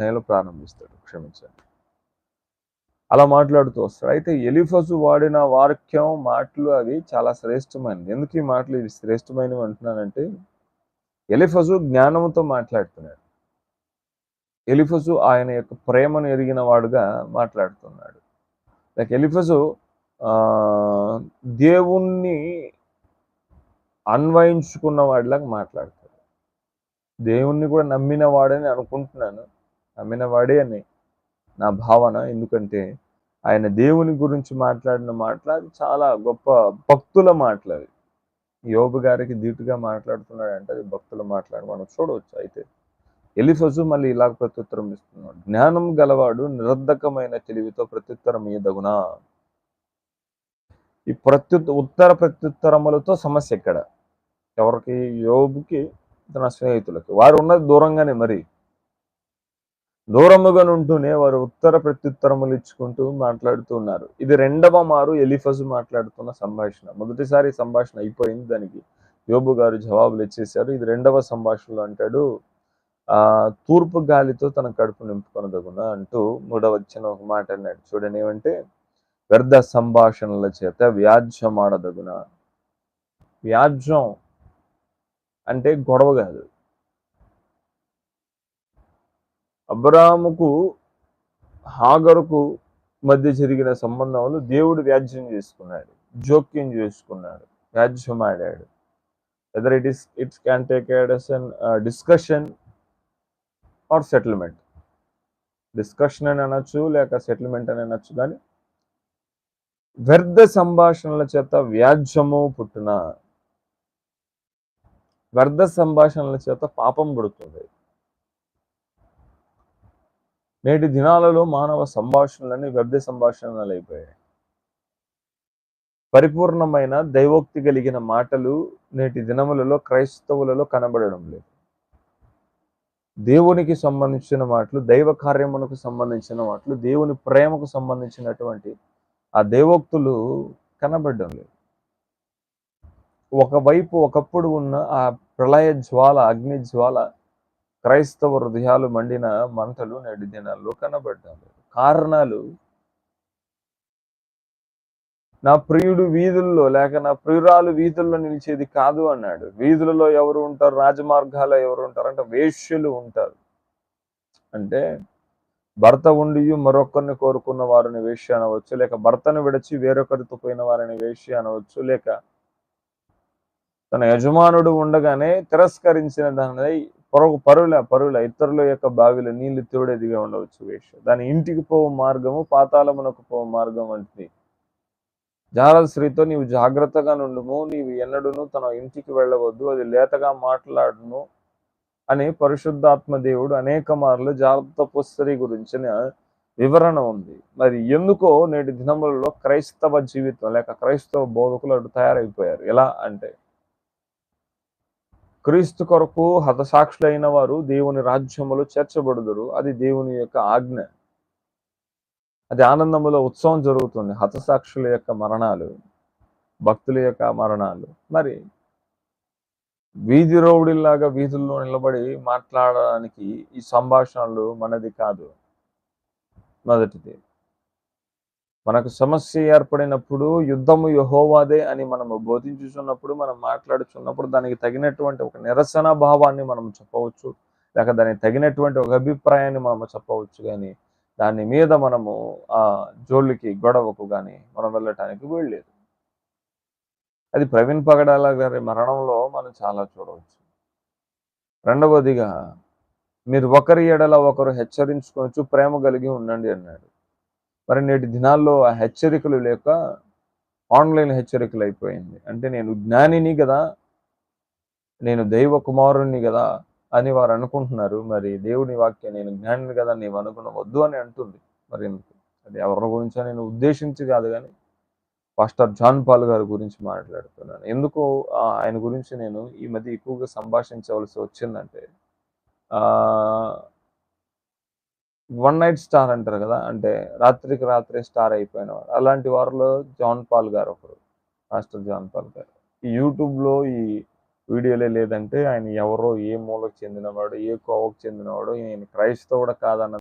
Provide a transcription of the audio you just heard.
నెల ప్రారంభిస్తాడు, క్షమించండి. అలా మాట్లాడుతూ వస్తాడు. అయితే ఎలీఫజు వాడిన వాక్యం, మాటలు అవి చాలా శ్రేష్టమైనది. ఎందుకు ఈ మాటలు ఇవి శ్రేష్టమైనవి అంటున్నానంటే, ఎలీఫజు జ్ఞానంతో మాట్లాడుతున్నాడు. ఎలీఫజు ఆయన యొక్క ప్రేమను ఎరిగిన వాడుగా మాట్లాడుతున్నాడు. లైక్ ఎలీఫజు దేవుణ్ణి అన్వయించుకున్న వాడిలాగా మాట్లాడతాడు. దేవుణ్ణి కూడా నమ్మిన వాడని అనుకుంటున్నాను, నమ్మిన వాడే అని నా భావన. ఎందుకంటే ఆయన దేవుని గురించి మాట్లాడిన మాటలు అది చాలా గొప్ప భక్తుల మాటలు అవి. యోబు గారికి ధీటుగా మాట్లాడుతున్నాడంటే అది భక్తుల మాట్లాడి మనం చూడవచ్చు. అయితే ఎలీఫజు మళ్ళీ ఇలాగ ప్రత్యుత్తరం ఇస్తున్నాడు, జ్ఞానం గలవాడు నిరర్ధకమైన తెలివితో ప్రత్యుత్తరం ఇయ్యదగునా. ఈ ఉత్తర ప్రత్యుత్తరములతో సమస్య ఎక్కడ? ఎవరికి? యోబుకి, తన స్నేహితులకి. వారు ఉన్నది దూరంగానే, మరి దూరముగా ఉంటూనే వారు ఉత్తర ప్రత్యుత్తరములు ఇచ్చుకుంటూ మాట్లాడుతూ ఉన్నారు. ఇది రెండవ మారు ఎలీఫజు మాట్లాడుతున్న సంభాషణ. మొదటిసారి సంభాషణ అయిపోయింది, దానికి యోబు గారు జవాబులు ఇచ్చేశారు. ఇది రెండవ సంభాషణలో అంటాడు, తూర్పు గాలితో తన కడుపు నింపుకొనదగునా అంటూ 3వ వచనం ఒక మాట అన్నాడు. చూడండి ఏమంటే, వ్యర్థ సంభాషణల చేత వ్యాజ్యమాడదగునా. వ్యాజ్యం అంటే గొడవ కాదు. అబ్రాహాముకు హాగరుకు మధ్య జరిగిన సంబంధంలో దేవుడు వ్యాజ్యం చేసుకున్నాడు, జోక్యం చేసుకున్నాడు, వ్యాజ్యం ఆడాడు. Whether it can take as an discussion or settlement. Discussion అని అనొచ్చు, లేక సెటిల్మెంట్ అని అనొచ్చు. కానీ వ్యర్థ సంభాషణల చేత వ్యాజ్యము పుట్టున. వ్యర్థ సంభాషణల చేత పాపం పుడుతుంది. నేటి దినాలలో మానవ సంభాషణలని వ్యర్థ సంభాషణలు అయిపోయాయి. పరిపూర్ణమైన దైవోక్తి కలిగిన మాటలు నేటి దినములలో క్రైస్తవులలో కనబడడం లేదు. దేవునికి సంబంధించిన మాటలు, దైవ కార్యములకు సంబంధించిన మాటలు, దేవుని ప్రేమకు సంబంధించినటువంటి ఆ దైవోక్తులు కనబడడం లేదు. ఒకవైపు ఒకప్పుడు ఉన్న ఆ ప్రళయ జ్వాల, అగ్ని జ్వాల, క్రైస్తవ హృదయాలు మండిన మంటలు నేటి దినాల్లో కనబడడం లేదు. కారణాలు, నా ప్రియుడు వీధుల్లో లేక నా ప్రియురాలు వీధుల్లో నిలిచేది కాదు అన్నాడు. వీధులలో ఎవరు ఉంటారు? రాజమార్గాల్లో ఎవరు ఉంటారు అంటే వేశ్యలు ఉంటారు. అంటే భర్త ఉండి మరొకరిని కోరుకున్న వారిని వేశ్య అనవచ్చు, లేక భర్తను విడిచి వేరొకరితో పోయిన వారిని వేశ్య అనవచ్చు, లేక తన యజమానుడు ఉండగానే తిరస్కరించిన దాని పరుల ఇతరుల యొక్క బావిలో నీళ్లు తోడేదిగా ఉండవచ్చు వేశ్య. దాని ఇంటికి పోవు మార్గము పాతాళమునకు పోవు మార్గం వంటిది. జాగ్రత్త స్త్రీతో నీవు జాగ్రత్తగా నుండుము, నీవు ఎన్నడూను తన ఇంటికి వెళ్ళవద్దు, అది లేతగా మాట్లాడును అని పరిశుద్ధాత్మ దేవుడు అనేక మార్లు జాగ్రత్త స్త్రీ గురించిన వివరణ ఉంది. మరి ఎందుకో నేటి దినములలో క్రైస్తవ జీవితం లేక క్రైస్తవ బోధకులు అటు తయారైపోయారు. ఎలా అంటే, క్రీస్తు కొరకు హతసాక్షులైన వారు దేవుని రాజ్యములో చేర్చబడుదురు. అది దేవుని యొక్క ఆజ్ఞ. అది ఆనందములో ఉత్సవం జరుగుతుంది. హతసాక్షుల యొక్క మరణాలు, భక్తుల యొక్క మరణాలు. మరి వీధి రౌడీలాగా వీధుల్లో నిలబడి మాట్లాడడానికి ఈ సంభాషణలు మనది కాదు. మొదటిది, మనకు సమస్య ఏర్పడినప్పుడు యుద్ధము యెహోవాదే అని మనము బోధించుచున్నప్పుడు, మనం మాట్లాడుచున్నప్పుడు దానికి తగినటువంటి ఒక నిరసన భావాన్ని మనం చెప్పవచ్చు, లేక దానికి తగినటువంటి ఒక అభిప్రాయాన్ని మనము చెప్పవచ్చు. కానీ దాని మీద మనము జోళ్ళకి, గొడవకు కానీ మనం వెళ్ళటానికి వీల్లేదు. అది ప్రవీణ్ పగడాల గారి మరణంలో మనం చాలా చూడవచ్చు. రెండవదిగా, మీరు ఒకరి ఎడల ఒకరు హెచ్చరించుకోవచ్చు, ప్రేమ కలిగి ఉండండి అన్నాడు. మరి నేటి దినాల్లో ఆ హెచ్చరికలు లేక ఆన్లైన్ హెచ్చరికలు అయిపోయింది. అంటే నేను జ్ఞానిని కదా, నేను దైవ కుమారుణ్ణి కదా అని వారు అనుకుంటున్నారు. మరి దేవుని వాక్యం నేను జ్ఞానిని కదా నీవు అనుకునవద్దు అని అంటుంది. మరి ఎందుకు? అది ఎవరి గురించో నేను ఉద్దేశించి కాదు, కానీ పాస్టర్ జాన్ పాల్ గారి గురించి మాట్లాడుతున్నాను. ఎందుకు ఆయన గురించి నేను ఈ మధ్య ఎక్కువగా సంభాషించవలసి వచ్చిందంటే, వన్ నైట్ స్టార్ అంటారు కదా, అంటే రాత్రికి రాత్రే స్టార్ అయిపోయిన వారు. అలాంటి వారిలో జాన్ పాల్ గారు ఒకరు, పాస్టర్ జాన్ పాల్ గారు. ఈ యూట్యూబ్లో ఈ వీడియోలే లేదంటే ఆయన ఎవరో, ఏ మూలకు చెందినవాడు, ఏ కోవకు చెందినవాడు, ఈయన క్రైస్తవుడు కాదన్న